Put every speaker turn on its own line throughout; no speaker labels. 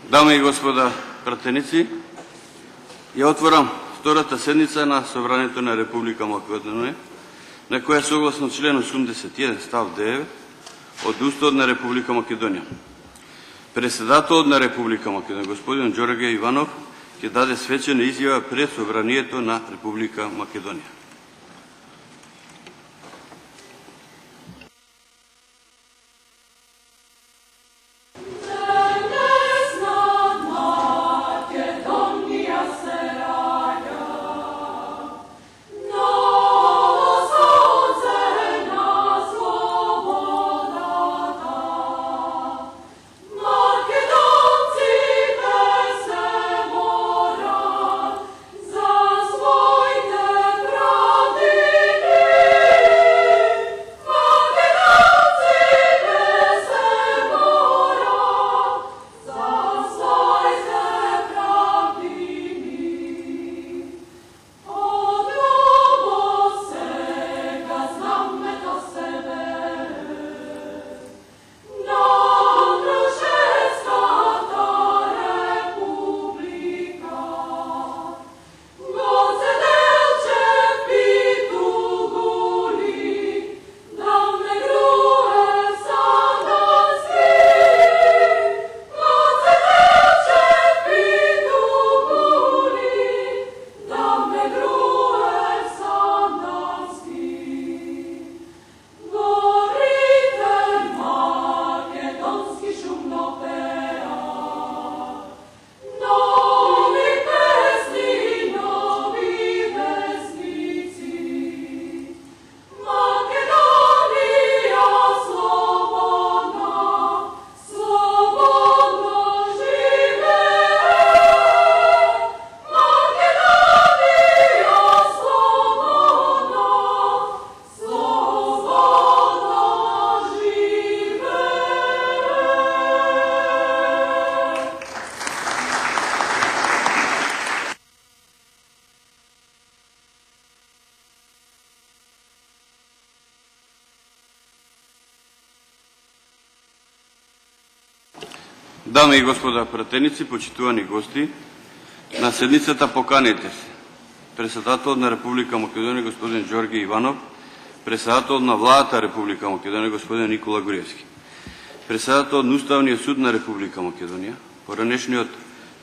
Дами и господа пратеници, ја отворам втората седница на Собранието на Република Македонија, на која согласно член 81 став 9 од Уставот на Република Македонија. Председателот на Република Македонија, господин Ѓорѓе Иванов, ќе даде свечена изјава пред Собранието на Република Македонија. Дами и господа пратеници, почитувани гости, на седницата поканете се председателот на Република Македонија господин Ѓорѓе Иванов, председателот на Владата Република Македонија господин Никола Груевски, председателот на Уставниот суд на Република Македонија, поранешниот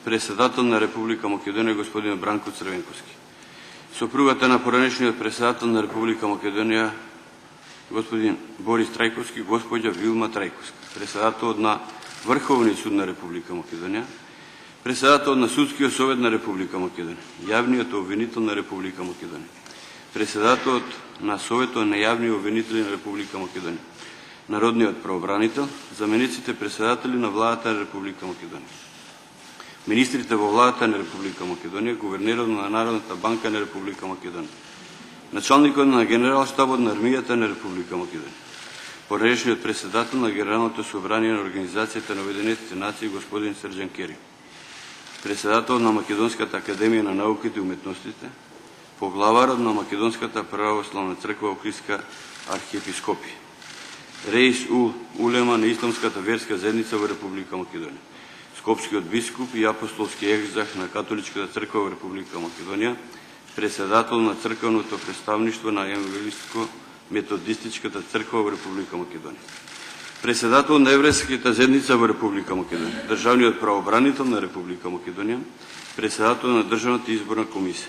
председател на Република Македонија господин Бранко Црвенковски, сопругата на поранешниот председател на Република Македонија господин Борис Трајковски, господја Вилма Трајковска, председателот на Врховниот суд на Република Македонија, председателот на Судскиот совет на Република Македонија, јавниот обвинител на Република Македонија, председателот на Советот на јавни обвинители на Република Македонија, народниот правобранител, замениците председатели на Владата на Република Македонија, министрите во Владата на Република Македонија, гувернерот на Народната банка на Република Македонија, началникот на генерал штабот на армијата на Република Македонија, поранешниот председател на Генералното собрание на Организацијата на Обединетите нации господин Срџан Кери, председател на Македонската академија на науките и уметностите, поглаварот на Македонската православна црква Охридска архиепископија, Реис Улема на Исламската верска заедница во Република Македонија, Скопскиот бискуп и апостолски екзарх на Католичката црква во Република Македонија, председател на црквеното представништво на Евангелиско-методистичката црква во Република Македонија, председател на Еврејската заедница во Република Македонија, државниот правобранител на Република Македонија, председател на Државната изборна комисија,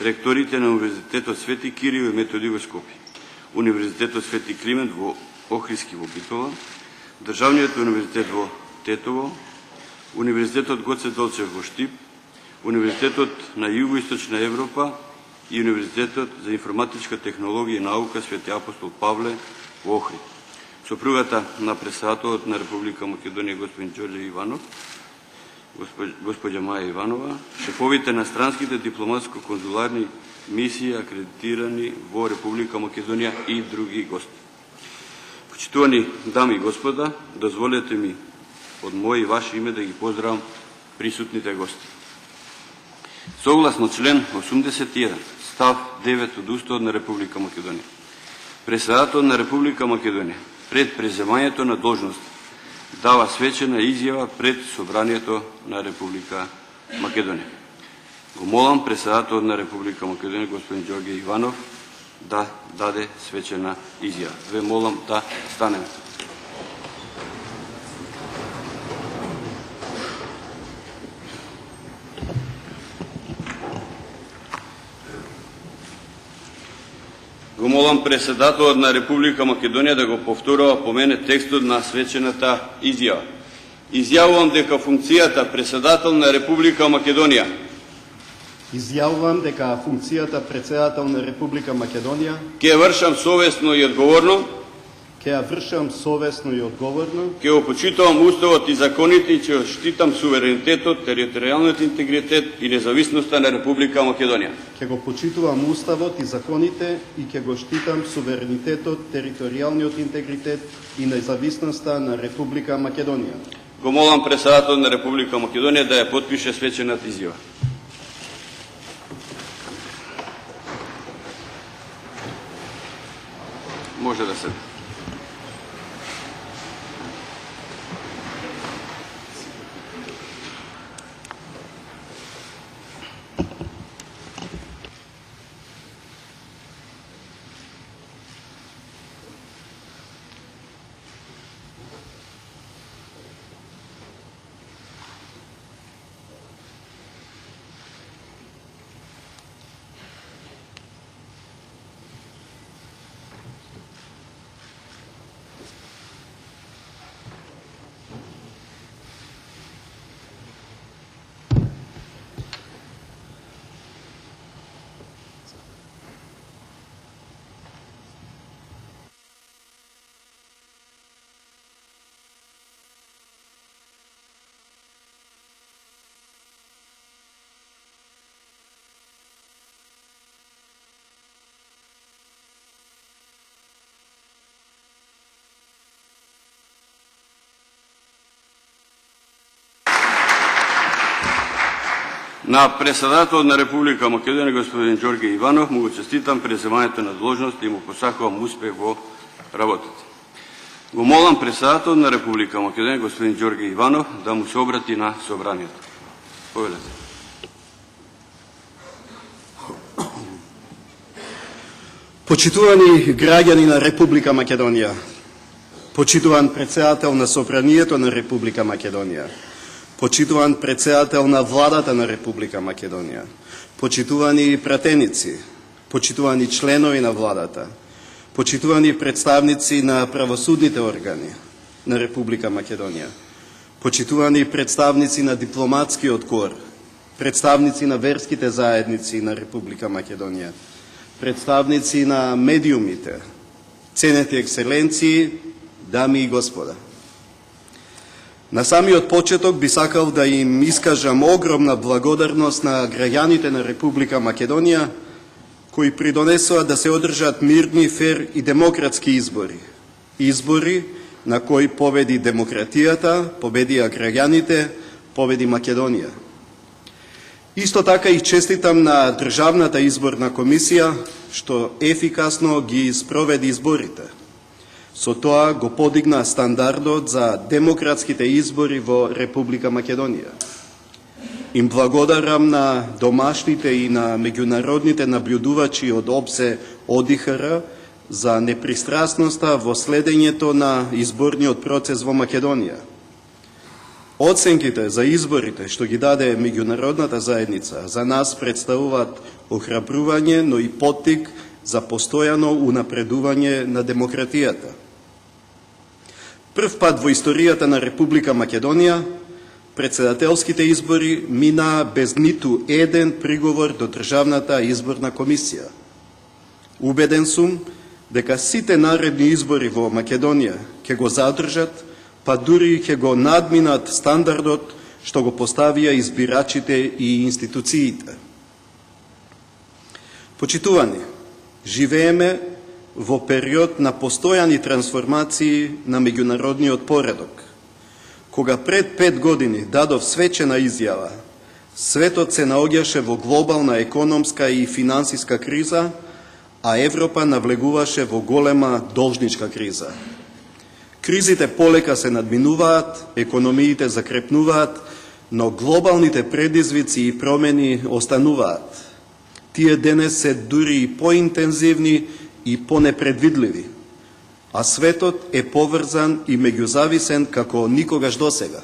ректорите на Универзитетот Свети Кирил и Методи во Скопје, Универзитетот Свети Климент во Охридски во Битола, Државниот универзитет во Тетово, Универзитетот Гоце Делчев во Штип, Универзитетот на Југоисточна Европа и Универзитетот за информатичка технологија и наука Свети апостол Павле во Охрид. Сопругата на председателот на Република Македонија господин Ѓорѓе Иванов, господја Маја Иванова, шефовите на странските дипломатско-конзуларни мисии акредитирани во Република Македонија и други гости. Почитувани дами и господа, дозволете ми од моје и ваше име да ги поздравам присутните гости. Согласно член 81, став 9 од Уставот на Република Македонија, председател на Република Македонија пред преземањето на должност дава свечена изјава пред Собранието на Република Македонија. Го молам председателот на Република Македонија, господин Ѓорѓе Иванов, да даде свечена изјава. Ве молам да станеме. Го молам председателот на Република Македонија да го повторува по мене текстот на свечената изјава. Изјавувам дека функцијата председател на Република Македонија
Изјавувам дека функцијата председател на Република Македонија
ќе вршам совесно и одговорно,
ќе ја вршам совесно и одговорно,
ќе го почитувам уставот и законите и ќе штитам суверенитетот, територијалниот интегритет и независноста на Република Македонија.
ќе го почитувам уставот и законите и ќе го штитам суверенитетот, територијалниот интегритет и независноста на Република Македонија.
Го молам председателот на Република Македонија да ја потпише свечената изјава. Може да седне. На председателот на Република Македонија, господин Ѓорѓе Иванов, му го честитам преземањето на дложност и му посакувам успех во работата. Го молам председателот на Република Македонија, господин Ѓорѓе Иванов, да му се обрати на собранието. Повелете.
Почитувани граѓани на Република Македонија, почитуван председател на Собранието на Република Македонија, почитуван председател на Владата на Република Македонија, почитувани пратеници, почитувани членови на Владата, почитувани представници на правосудните органи на Република Македонија, почитувани представници на дипломатскиот кор, представници на верските заедници на Република Македонија, представници на медиумите, ценети екселенции, дами и господа. На самиот почеток би сакал да им искажам огромна благодарност на граѓаните на Република Македонија, кои придонесоа да се одржат мирни, фер и демократски избори. Избори на кои победи демократијата, победија граѓаните, победи Македонија. Исто така и честитам на Државната изборна комисија, што ефикасно ги спроведи изборите. Со тоа го подигна стандардот за демократските избори во Република Македонија. Им благодарам на домашните и на меѓународните наблюдувачи од ОБСЕ ОДИХР за непристрасноста во следењето на изборниот процес во Македонија. Оценките за изборите што ги даде меѓународната заедница за нас представуваат охрабрување, но и поттик за постојано унапредување на демократијата. Прв пат во историјата на Република Македонија, председателските избори минаа без ниту еден приговор до Државната изборна комисија. Убеден сум дека сите наредни избори во Македонија ќе го задржат, па дури ќе го надминат стандардот што го поставија избирачите и институциите. Почитувани, живееме во период на постојани трансформации на меѓународниот поредок. Кога пред 5 години дадов свечена изјава, светот се наоѓаше во глобална економска и финансиска криза, а Европа навлегуваше во голема должничка криза. Кризите полека се надминуваат, економиите закрепнуваат, но глобалните предизвици и промени остануваат. Тие денес се дури и поинтензивни и понепредвидливи, а светот е поврзан и меѓузависен како никогаш досега.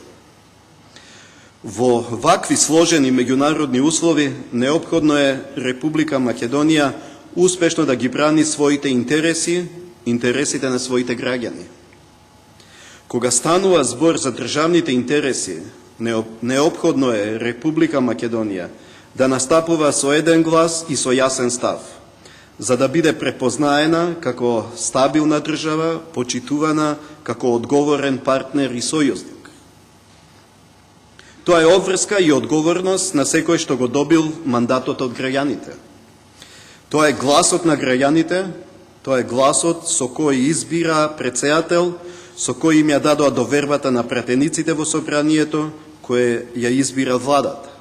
Во вакви сложени меѓународни услови неопходно е Република Македонија успешно да ги брани своите интереси, интересите на своите граѓани. Кога станува збор за државните интереси, неопходно е Република Македонија да настапува со еден глас и со јасен став, за да биде препознаена како стабилна држава, почитувана како одговорен партнер и сојузник. Тоа е обврска и одговорност на секој што го добил мандатот од граѓаните. Тоа е гласот на граѓаните, тоа е гласот со кој избира председател, со кој им ја дадоа довербата на пратениците во собранието, кое ја избира владата.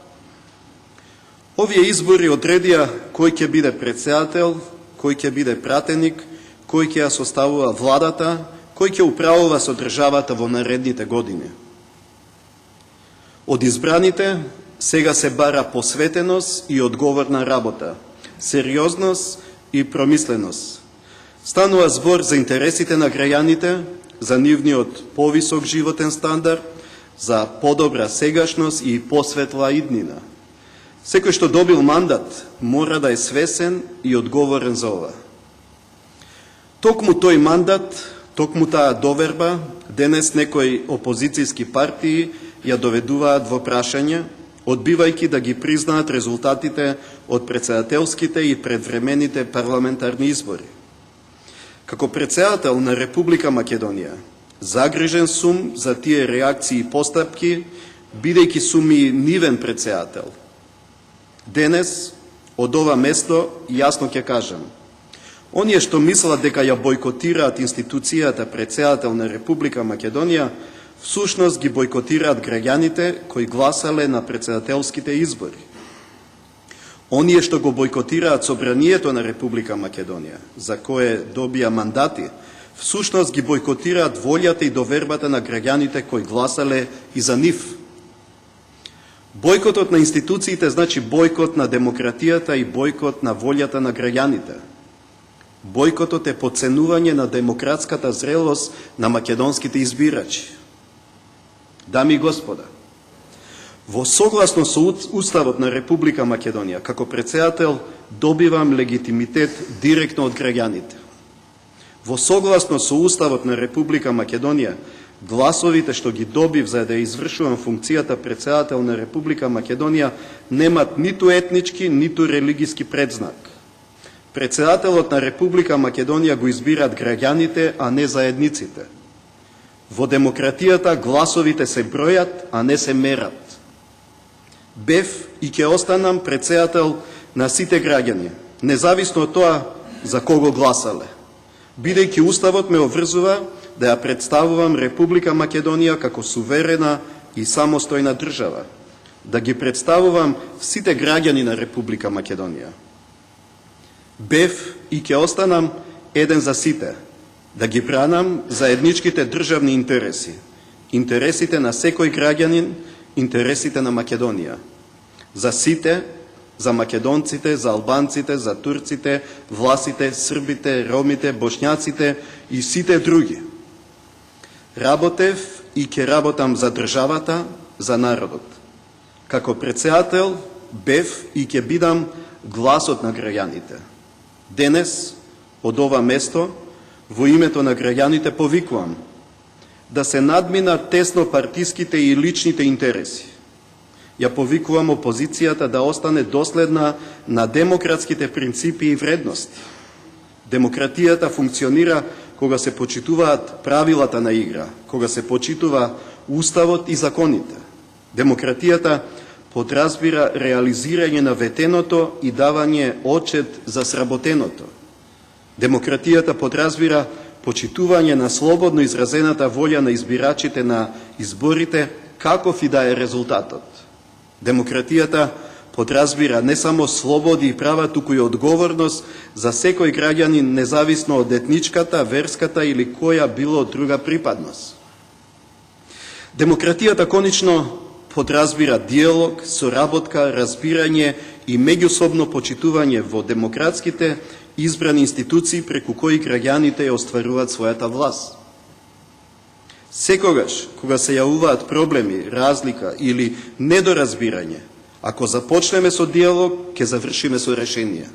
Овие избори одредија кој ќе биде председател, кој ќе биде пратеник, кој ќе ја составува владата, кој ќе управува со државата во наредните години. Од избраните сега се бара посветеност и одговорна работа, сериозност и промисленост. Станува збор за интересите на граѓаните, за нивниот повисок животен стандард, за подобра сегашност и посветла иднина. Секој што добил мандат мора да е свесен и одговорен за ова. Токму тој мандат, токму таа доверба, денес некои опозицијски партии ја доведуваат во прашање, одбивајќи да ги признаат резултатите од председателските и предвремените парламентарни избори. Како председател на Република Македонија, загрижен сум за тие реакции и постапки, бидејќи сум и нивен председател. Денес, од ова место, јасно ќе кажам, оние што мислат дека ја бойкотираат институцијата председател на Република Македонија, всушност ги бойкотираат граѓаните кои гласале на председателските избори. Оние што го бойкотираат собранието на Република Македонија, за кое добија мандати, всушност ги бойкотираат волјата и довербата на граѓаните кои гласале и за нив. Бойкотот на институциите значи бойкот на демократијата и бойкот на волјата на граѓаните. Бойкотот е потценување на демократската зрелост на македонските избирачи. Дами и господа, во согласно со Уставот на Република Македонија, како председател добивам легитимитет директно од граѓаните. Во согласно со Уставот на Република Македонија, гласовите што ги добив за да извршувам функцијата председател на Република Македонија немат ниту етнички, ниту религиски предзнак. Председателот на Република Македонија го избират граѓаните, а не заедниците. Во демократијата гласовите се бројат, а не се мерат. Бев и ќе останам председател на сите граѓани, независно од тоа за кого гласале, бидејќи Уставот ме обврзува да ја представувам Република Македонија како суверена и самостојна држава, да ги представувам сите граѓани на Република Македонија. Бев и ќе останам еден за сите, да ги бранам заедничките државни интереси, интересите на секој граѓанин, интересите на Македонија. За сите, за македонците, за албанците, за турците, власите, србите, ромите, бошњаците и сите други. Работев и ќе работам за државата, за народот. Како председател бев и ќе бидам гласот на граѓаните. Денес, од ова место, во името на граѓаните повикувам да се надминат тесно партиските и личните интереси. Ја повикувам опозицијата да остане доследна на демократските принципи и вредности. Демократијата функционира кога се почитуваат правилата на игра, кога се почитува Уставот и законите. Демократијата подразбира реализирање на ветеното и давање отчет за сработеното. Демократијата подразбира почитување на слободно изразената волја на избирачите на изборите, каков и да е резултатот. Демократијата подразбира не само слободи и права, туку и одговорност за секој граѓанин, независно од етничката, верската или која било друга припадност. Демократијата конечно подразбира диалог, соработка, разбирање и меѓусобно почитување во демократските избрани институции преку кои граѓаните ја остваруваат својата власт. Секогаш, кога се јавуваат проблеми, разлика или недоразбирање, ако започнеме со диалог, ќе завршиме со решение.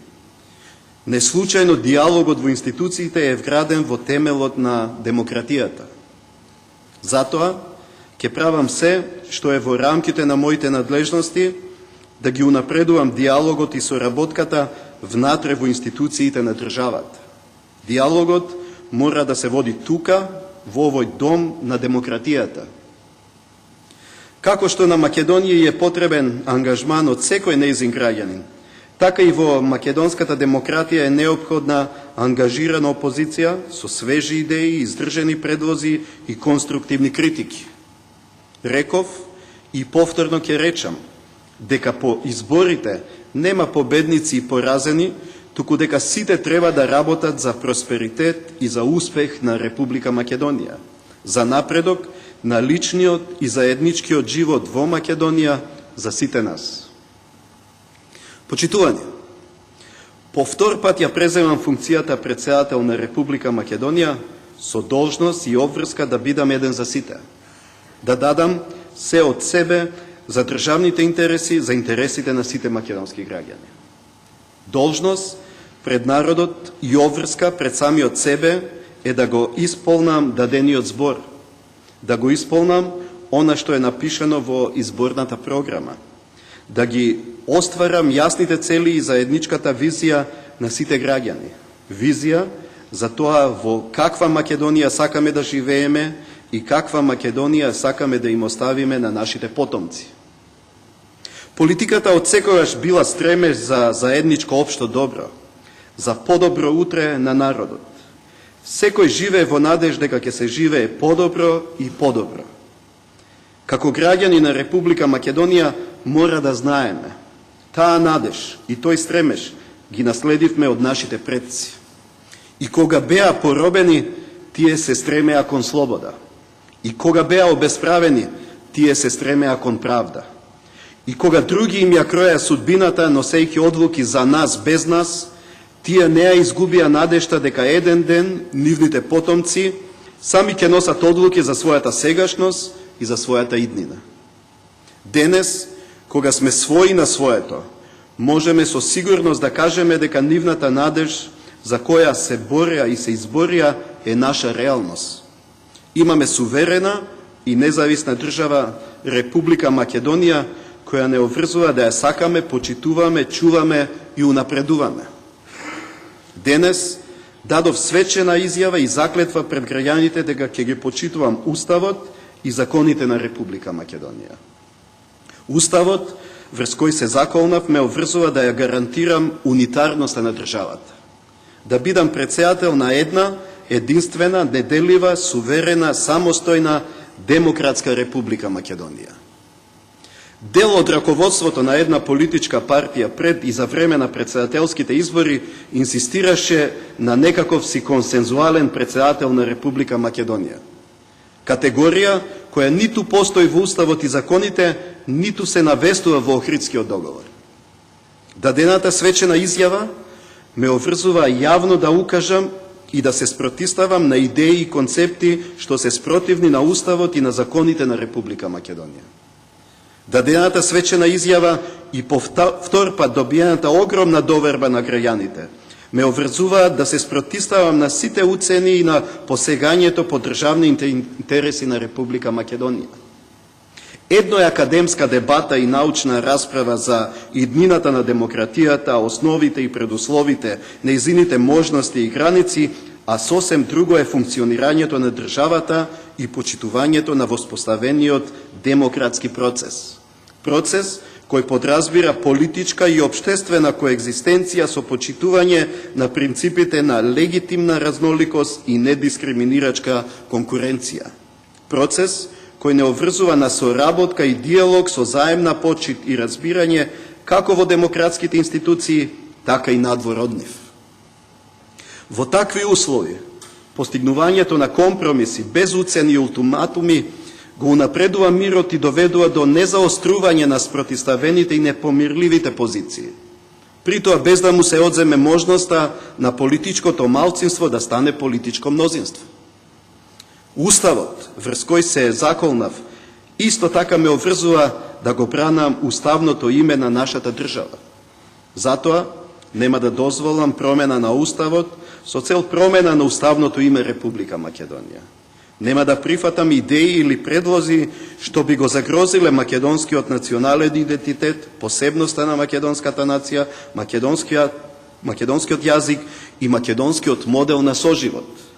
Неслучајно диалогот во институциите е вграден во темелот на демократијата. Затоа, ќе правам се што е во рамките на моите надлежности да ги унапредувам диалогот и соработката внатре во институциите на државата. Диалогот мора да се води тука, во овој дом на демократијата. Како што на Македонија е потребен ангажман од секој нејзин граѓанин, така и во македонската демократија е неопходна ангажирана опозиција со свежи идеи, издржани предлози и конструктивни критики. Реков и повторно ќе речам дека по изборите нема победници и поразени, туку дека сите треба да работат за просперитет и за успех на Република Македонија, за напредок на личниот и заедничкиот живот во Македонија за сите нас. Почитување, по втор пат ја преземам функцијата претседател на Република Македонија со должност и обврска да бидам еден за сите, да дадам се од себе за државните интереси, за интересите на сите македонски граѓани. Должност пред народот и обврска пред самиот себе е да го исполнам дадениот збор, да го исполнам она што е напишано во изборната програма, да ги остварам јасните цели и заедничката визија на сите граѓани. Визија за тоа во каква Македонија сакаме да живееме и каква Македонија сакаме да им оставиме на нашите потомци. Политиката од секогаш била стремеж за заедничко општо добро, за подобро утре на народот. Секој живее во надеж дека ќе се живее подобро и подобро. Како граѓани на Република Македонија мора да знаеме, таа надеж и тој стремеж ги наследивме од нашите предци. И кога беа поробени, тие се стремеа кон слобода. И кога беа обесправени, тие се стремеа кон правда. И кога други им ја кроја судбината, носејќи одлуки за нас без нас, тие не ја изгубија надежта дека еден ден нивните потомци сами ќе носат одлуки за својата сегашност и за својата иднина. Денес, кога сме своји на своето, можеме со сигурност да кажеме дека нивната надеж за која се борија и се изборија е наша реалност. Имаме суверена и независна држава Република Македонија, која не обврзува да ја сакаме, почитуваме, чуваме и унапредуваме. Денес дадов свечена изјава и заклетва пред граѓаните дека ќе ги почитувам Уставот и законите на Република Македонија. Уставот, врз кој се заколнав, ме обврзува да ја гарантирам унитарноста на државата. Да бидам претседател на една, единствена, неделива, суверена, самостојна, демократска Република Македонија. Дел од раководството на една политичка партија пред и за време на претседателските избори инсистираше на некаков си консензуален претседател на Република Македонија. Категорија која ниту постои во Уставот и законите, ниту се навестува во Охридскиот договор. Дадената свечена изјава ме обврзува јавно да укажам и да се спротиставам на идеи и концепти што се спротивни на Уставот и на законите на Република Македонија. Дадената свечена изјава и по втор пат добиената огромна доверба на граѓаните ме обврзуваат да се спротиставам на сите уцени и на посегањето по државните интереси на Република Македонија. Едно е академска дебата и научна расправа за иднината на демократијата, основите и предусловите, нејзините можности и граници, а сосем друго е функционирањето на државата и почитувањето на воспоставениот демократски процес. Процес кој подразбира политичка и општествена коегзистенција со почитување на принципите на легитимна разноликост и недискриминирачка конкуренција. Процес кој не обврзува на соработка и диалог со заемна почит и разбирање како во демократските институции, така и надвор од нив. Во такви услови, постигнувањето на компромиси без уцени и ултиматуми го унапредува мирот и доведува до незаострување на спротивставените и непомирливите позиции. При тоа без да му се одземе можноста на политичкото малцинство да стане политичко мнозинство. Уставот, врз кој се заколнав, исто така ме обврзува да го бранам уставното име на нашата држава. Затоа нема да дозволам промена на уставот со цел промена на уставното име Република Македонија. Нема да прифатам идеи или предлози што би го загрозиле македонскиот национален идентитет, посебноста на македонската нација, македонскиот јазик и македонскиот модел на соживот.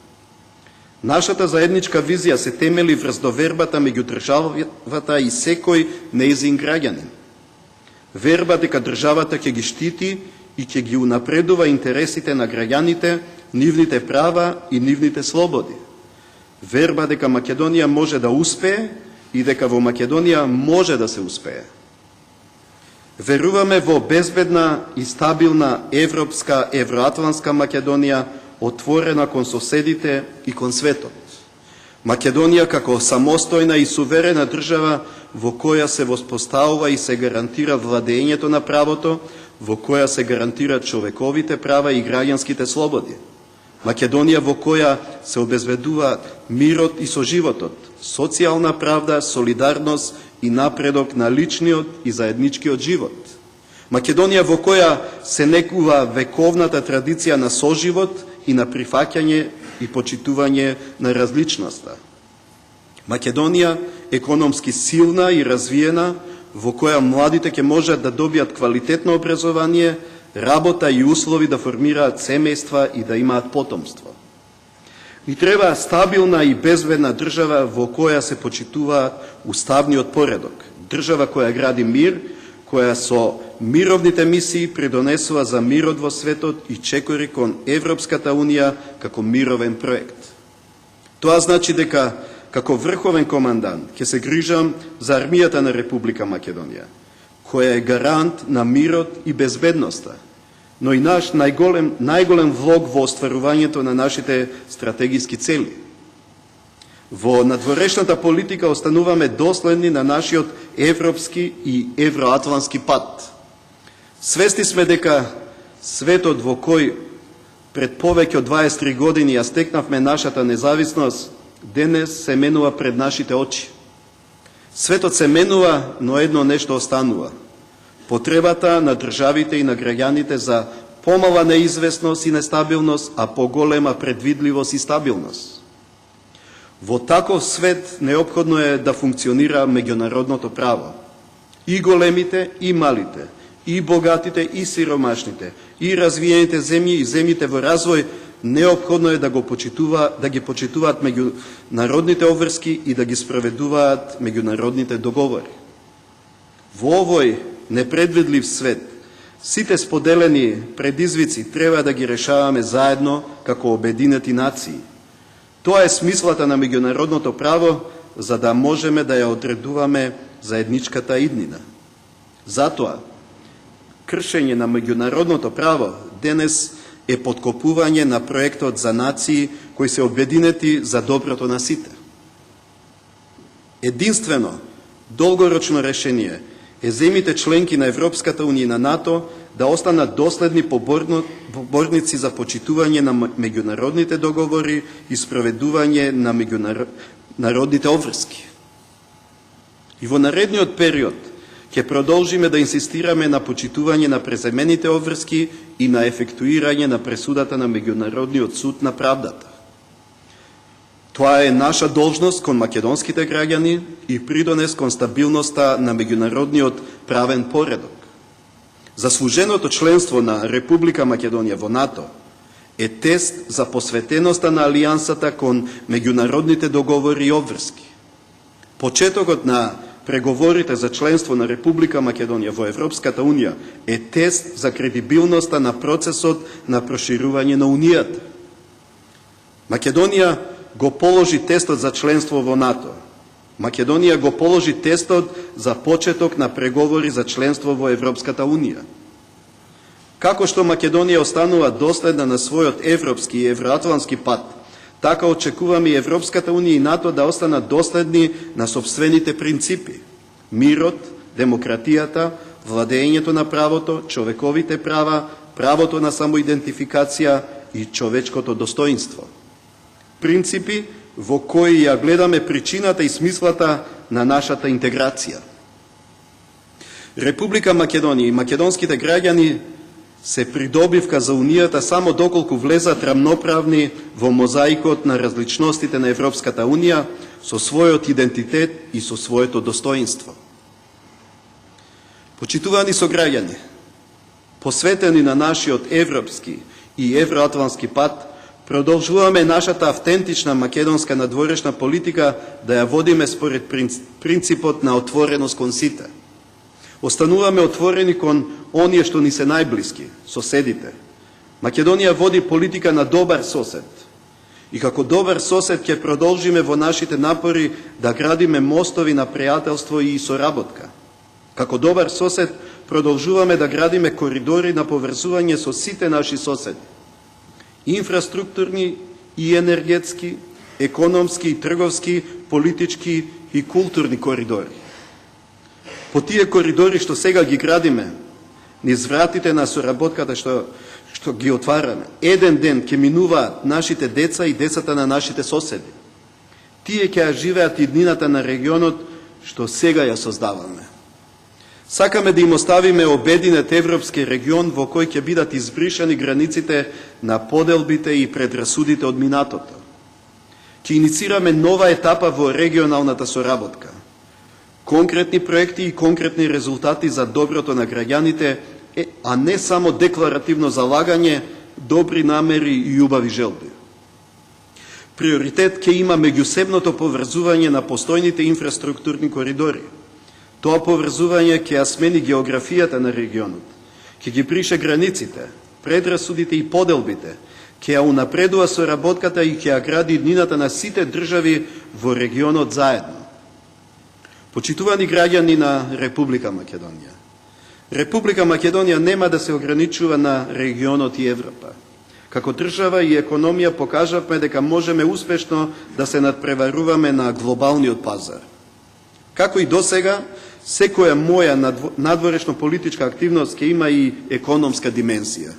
Нашата заедничка визија се темели врз довербата меѓу државата и секој нејзин граѓанин. Верба дека државата ќе ги штити и ќе ги унапредува интересите на граѓаните, нивните права и нивните слободи. Верба дека Македонија може да успее и дека во Македонија може да се успее. Веруваме во безбедна и стабилна европска, евроатлантска Македонија, отворена кон соседите и кон светот. Македонија како самостојна и суверена држава во која се воспоставува и се гарантира владењето на правото, во која се гарантират човековите права и граѓанските слободи. Македонија во која се обезбедува мирот и соживотот, социјална правда, солидарност и напредок на личниот и заедничкиот живот. Македонија во која се негува вековната традиција на соживот и на прифаќање и почитување на различноста. Македонија економски силна и развиена, во која младите ќе можат да добијат квалитетно образование, работа и услови да формираат семејства и да имаат потомство. Ни треба стабилна и безбедна држава во која се почитува уставниот поредок, држава која гради мир, која со мировните мисии придонесува за мирот во светот и чекори кон Европската Унија како мировен проект. Тоа значи дека како врховен командант ќе се грижам за армијата на Република Македонија, која е гарант на мирот и безбедноста, но и наш најголем влог во остварувањето на нашите стратегиски цели. Во надворешната политика остануваме доследни на нашиот европски и евроатлантски пат. Свесни сме дека светот во кој пред повеќе од 23 години ја стекнавме нашата независност, денес се менува пред нашите очи. Светот се менува, но едно нешто останува. Потребата на државите и на граѓаните за помала неизвестност и нестабилност, а поголема предвидливост и стабилност. Во таков свет неопходно е да функционира меѓународното право. И големите, и малите, и богатите, и сиромашните, и развиените земји и земјите во развој неопходно е да ги почитуваат меѓународните обврски и да ги спроведуваат меѓународните договори. Во овој непредвидлив свет, сите споделени предизвици треба да ги решаваме заедно како обединети нации. Тоа е смислата на меѓународното право, за да можеме да ја одредуваме заедничката иднина. Затоа, кршење на меѓународното право денес е подкопување на проектот за нации кои се обединети за доброто на сите. Единствено, долгорочно решение е земјите членки на Европската Унија и на НАТО да останат доследни поборници за почитување на меѓународните договори и спроведување на меѓународните обврски. И во наредниот период ќе продолжиме да инсистираме на почитување на преземените обврски и на ефектуирање на пресудата на Меѓународниот суд на правдата. Тоа е наша должност кон македонските граѓани и придонес кон стабилноста на меѓународниот правен поредок. Заслуженото членство на Република Македонија во НАТО е тест за посветеноста на алијансата кон меѓународните договори и обврски. Почетокот на преговорите за членство на Република Македонија во Европската Унија е тест за кредибилноста на процесот на проширување на Унијата. Македонија го положи тестот за членство во НАТО. Македонија го положи тестот за почеток на преговори за членство во Европската Унија. Како што Македонија останува доследна на својот европски и евроатлантски пат, така очекуваме и Европската Унија и НАТО да останат доследни на собствените принципи: мирот, демократијата, владењето на правото, човековите права, правото на самоидентификација и човечкото достоинство. Принципи во кои ја гледаме причината и смислата на нашата интеграција. Република Македонија и македонските граѓани се придобивка за Унијата само доколку влезат рамноправни во мозаикот на различностите на Европската Унија со својот идентитет и со своето достоинство. Почитувани сограѓани, посветени на нашиот европски и евроатлантски пат, продолжуваме нашата автентична македонска надворешна политика да ја водиме според принципот на отвореност кон сите. Остануваме отворени кон оние што ни се најблиски, соседите. Македонија води политика на добар сосед. И како добар сосед ќе продолжиме во нашите напори да градиме мостови на пријателство и соработка. Како добар сосед продолжуваме да градиме коридори на поврзување со сите наши соседи. Инфраструктурни и енергетски, економски и трговски, политички и културни коридори. По тие коридори што сега ги градиме, низ вратите на соработката што ги отвараме, еден ден ќе минуваат нашите деца и децата на нашите соседи. Тие ќе ја живеат иднината на регионот што сега ја создаваме. Сакаме да им оставиме обединет европски регион во кој ќе бидат избришани границите на поделбите и предрасудите од минатото. Ќе иницираме нова етапа во регионалната соработка. Конкретни проекти и конкретни резултати за доброто на граѓаните, а не само декларативно залагање, добри намери и убави желби. Приоритет ќе има меѓусебното поврзување на постојните инфраструктурни коридори. Тоа поврзување ќе ја смени географијата на регионот, ќе ги брише границите, предрасудите и поделбите, ќе ја унапредува соработката и ќе ја гради иднината на сите држави во регионот заедно. Почитувани граѓани на Република Македонија, Република Македонија нема да се ограничува на регионот и Европа. Како држава и економија покажавме дека можеме успешно да се надпреваруваме на глобалниот пазар. Како и досега, секоја моја надворешно политичка активност ќе има и економска димензија.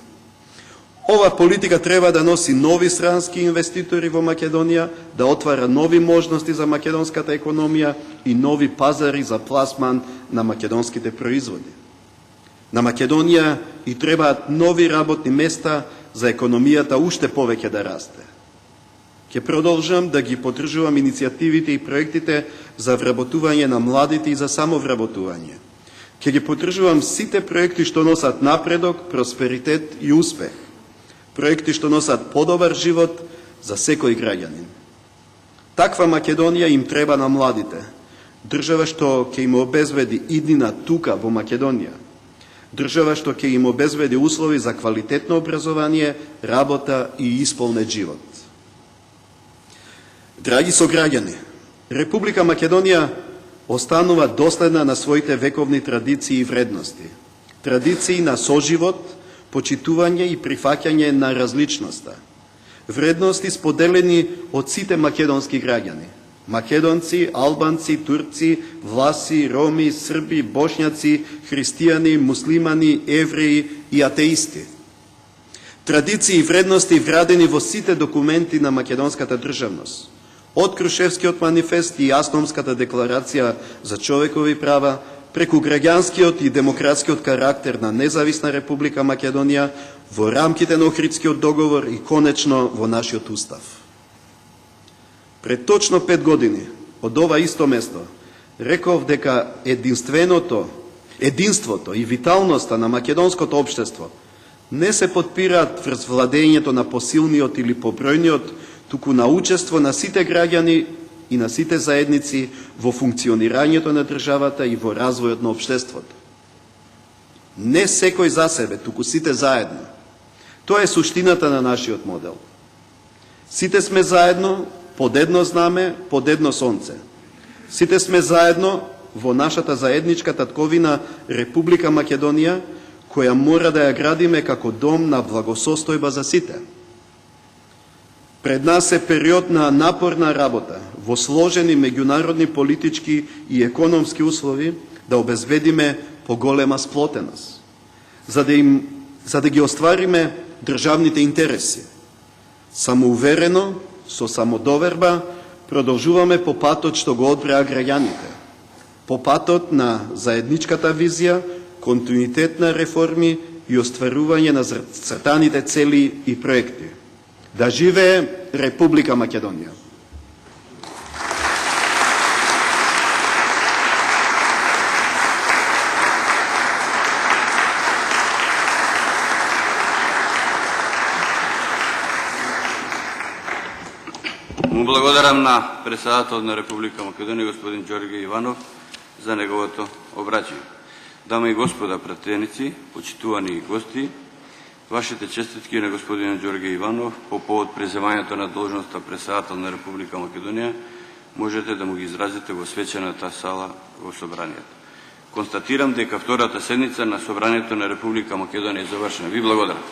Ова политика треба да носи нови странски инвеститори во Македонија, да отвара нови можности за македонската економија и нови пазари за пласман на македонските производи. На Македонија и требаат нови работни места за економијата уште повеќе да расте. Ќе продолжам да ги поддржувам иницијативите и проектите за вработување на младите и за самовработување. Ќе ги поддржувам сите проекти што носат напредок, просперитет и успех. Проекти што носат подобар живот за секој граѓанин. Таква Македонија им треба на младите. Држава што ќе им обезбеди иднина тука во Македонија. Држава што ќе им обезбеди услови за квалитетно образование, работа и исполнет живот. Драги сограѓани, Република Македонија останува доследна на своите вековни традиции и вредности. Традиции на соживот, почитување и прифаќање на различноста. Вредности споделени од сите македонски граѓани. Македонци, албанци, турци, власи, роми, срби, бошњаци, христијани, муслимани, евреи и атеисти. Традиции и вредности вградени во сите документи на македонската државност. Од Крушевскиот манифест и Асномската декларација за човекови права, преку граѓанскиот и демократскиот карактер на независна Република Македонија, во рамките на Охридскиот договор и конечно во нашиот устав. Пред точно 5 години, од ова исто место, реков дека единството и виталноста на македонското општество не се подпираат врз владењето на посилниот или побројниот, туку на учество на сите граѓани и на сите заедници во функционирањето на државата и во развојот на општеството. Не секој за себе, туку сите заедно. Тоа е суштината на нашиот модел. Сите сме заедно, под едно знаме, под едно сонце. Сите сме заедно во нашата заедничка татковина Република Македонија, која мора да ја градиме како дом на благосостојба за сите. Пред нас е период на напорна работа во сложени меѓународни политички и економски услови да обезбедиме поголема сплотеност, за да ги оствариме државните интереси. Самоуверено, со самодоверба, продолжуваме по патот што го одбреа граѓаните, по патот на заедничката визија, континуитет на реформи и остварување на зацртаните цели и проекти. Да живее Република Македонија!
Му благодарам на председателот на Република Македонија, господин Ѓорѓе Иванов, за неговото обраќање. Дами и господа пратеници, почитувани гости, вашите честитки на господин Ѓорѓе Иванов по повод преземањето на должноста председател на Република Македонија можете да му ги изразите во свечената сала во собранието. Констатирам дека втората седница на собранието на Република Македонија е завршена. Ви благодарам.